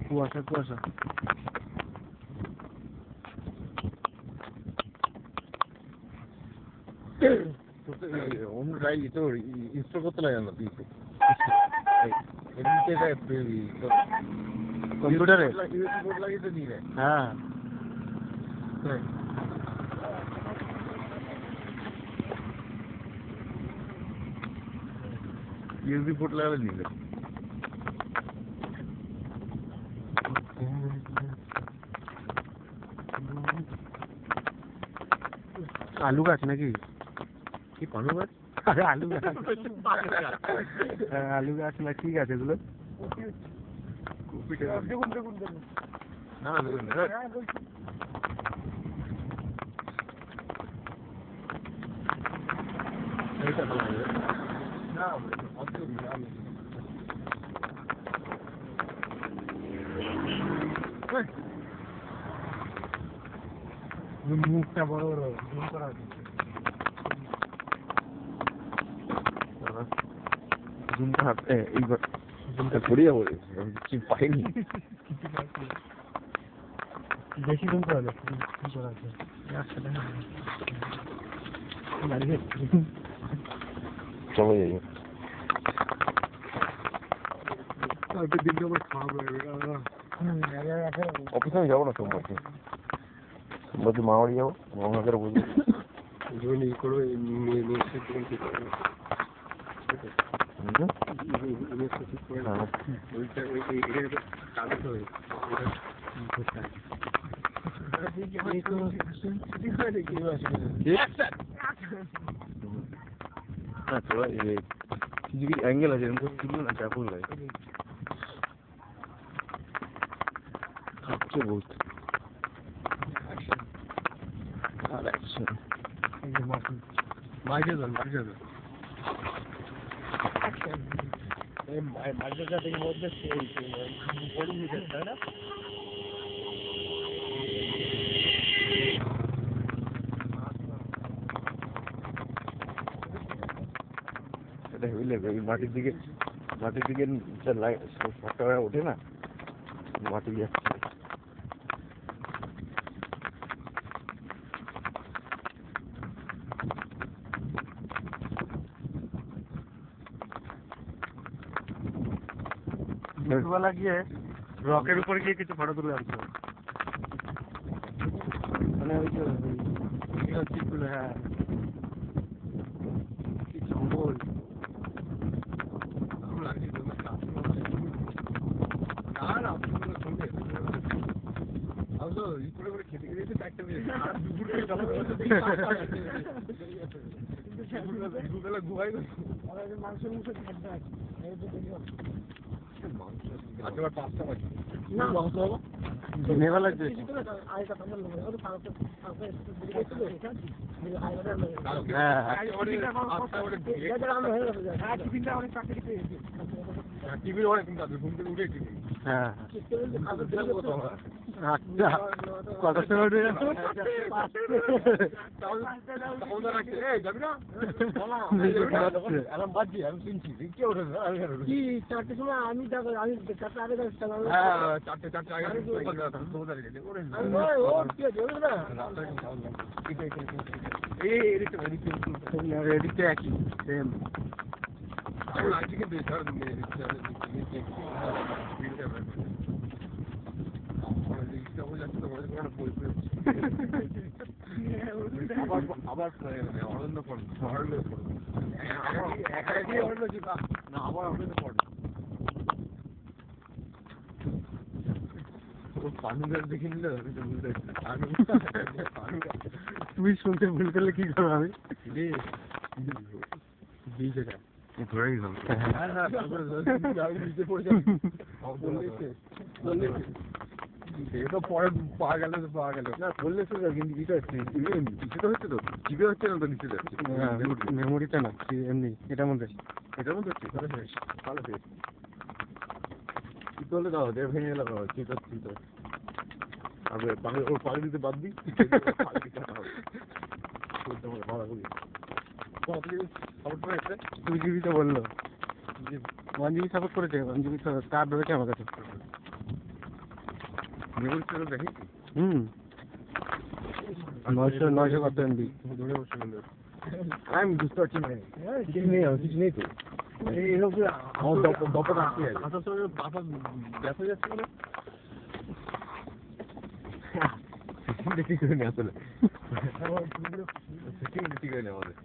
কুয়াশা কুয়াশা অন্য রাই তো ইনস্টল করতে লাগে না তুই কম্পিউটারে লাগিয়ে তো নিয়ে হ্যাঁ ইউএসবি পোর্ট লাগালে নিলে আলু গাছ নাকি কি পানু গাছ? আরে আলু গাছ আলু গাছ না কি গাছ এগুলো না দেখুন মুখটা বড় বড় জুম করা জুমটা এইবার জুমটা পড়ে যাবো কিছু পাইনি বেশি জুম করা যাবে কি করা আছে চলে যাই দিনটা আমার খারাপ অফিসে আমি যাবো না সোমবারকে সোমবারকে মামারি যাবো মামাকে বলবো জীবনে ই করবে অ্যাঙ্গেল আছে এরকম তুললো না চাকুল লাগে সবচেয়ে বহুত আর অ্যাকশন মাঝে যান মাঝে যান মাঝে যাতে মধ্যে সেই বড় মিটার তাই না এটা হইলে মাটির দিকে সবটা ওঠে না মাটি যাচ্ছে ছোটবেলা গিয়ে রকের উপরে গিয়ে কিছু ফটো তুলে আনছো মানে ওই তো হ্যাঁ কি জঙ্গল ধন্যবাদ টিভির অনেক ঘুম থেকে উঠে টিভি হ্যাঁ আচ্ছা কত সময় উঠে যাবি না আমি শুনছি কে ওঠে কি চারটের সময় আমি চারটে আগে চারটে আগে এদিকটা একই সেম আবার অরণ্য পড়ে আবার অরণ্য পড়ে তুমি শুনতে ভুল করলে কি করবো আমি ধরে গেলাম পরে পাওয়া গেল না বললে কিন্তু কিছুটা হচ্ছে তো জিপে হচ্ছে না তো নিচে যাচ্ছে মেমোরিটা না এমনি এটার মধ্যে হচ্ছে তাহলে বেশ কি করলে দাও দেড় ভেঙে গেল চিন্তা আর ওর পাড়ি দিতে বাদ দিই টু জিবি তো বললো 1 জিবি সাপোর্ট করেছে 1 জিবি তার ধরেছে আমার কাছে মেমোরি ছিল দেখি হুম 900 কত এমবি ধরে বসে গেল আমি বুঝতে পারছি না কিছু নেই কিছু নেই তো এই লোক আমার দপটা আসছে আসার সময় বাবা ব্যথা যাচ্ছে মানে ঠিক করে নি আসলে ঠিক করে নি আমাদের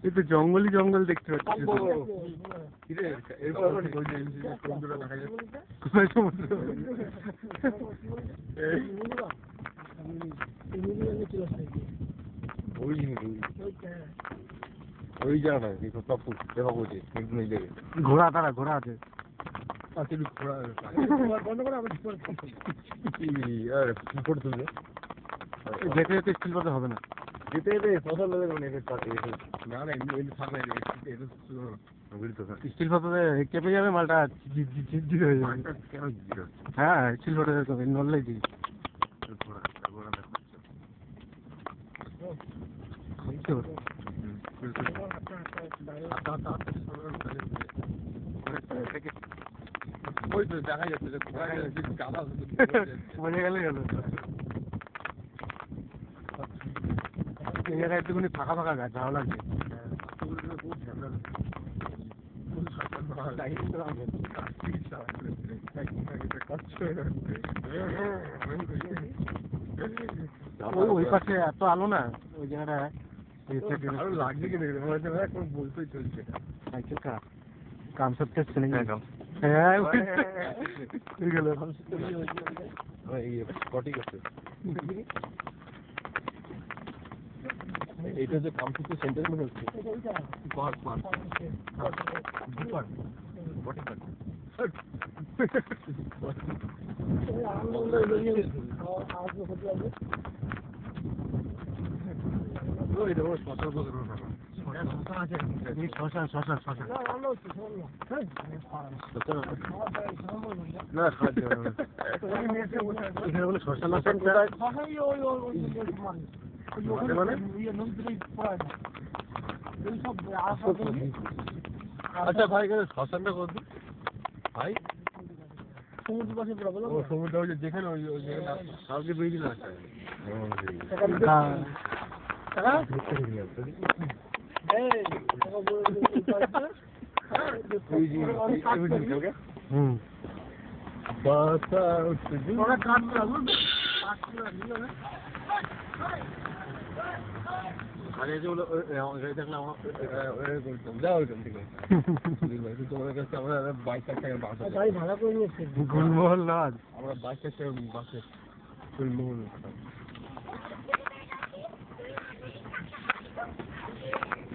এই তো জঙ্গলই জঙ্গল দেখতে পাচ্ছি এরপর বন্ধুরা দেখা যাচ্ছে ওই জায়গাটা টপুর দেখা বলছে একদম এই জায়গায় ঘোড়া তারা ঘোড়া আছে ফটো তুলবে যেতে যেতে স্টিল পাতে হবে না যেতে যেতে ফসল মানে না না এমনি থাকবে স্টিল পাতে কেঁপে যাবে মালটা ঝির হয়ে যাবে হ্যাঁ স্টিল পাতে নড়লেই দিই ওই তো দেখা যাচ্ছে বোঝা গেলে গেল এই জায়গায় একটুখানি ফাঁকা ফাঁকা গাছ ভালো লাগছে ওই পাশে এত আলো না ওই জায়গাটা লাগছে কি দেখে এখন বলতেই চলছে সাইকেল কা কাম সব টেস্ট নেই হ্যাঁ গেল স্পটিং আছে এইটা যে কম্পিউটার সেন্টার মনে হচ্ছে পার্ক পার্ক পার্ক বটি পার্ক ওই দেখো শশা শশা না খাওয়া এখানে বলে শশা না আচ্ছা ভাই শ্মশানটা কত ভাই সমুদ্র পাশে সমুদ্র যেখানে ওই কালকে বেরিয়ে দিন আছে আগে যেগুলো দেখলাম যাও ওইখান থেকে তোমাদের কাছে আমরা বাইক টাকা ভাড়া করে নিয়েছি গুলমহল লজ আমরা বাইক টাকা বাসে গুলমহল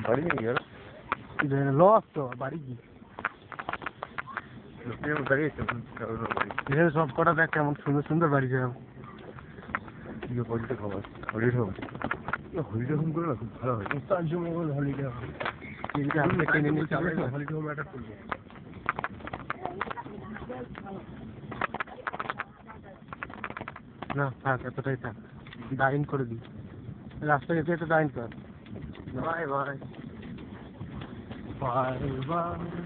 বাড়ি নিয়ে গেল লস তো বাড়ি কি সব কটা দেখ কেমন সুন্দর সুন্দর বাড়ি যাও হলিডে খাবার হলিডে হোম হলিডে হোম করে না খুব ভালো হয় Taj Mahal holiday home holiday home একটা করবো না থাক এতটাই থাক ডাইন করে দিই রাস্তায় যেতে যেতে ডাইন কর বাই বাই বাই বাই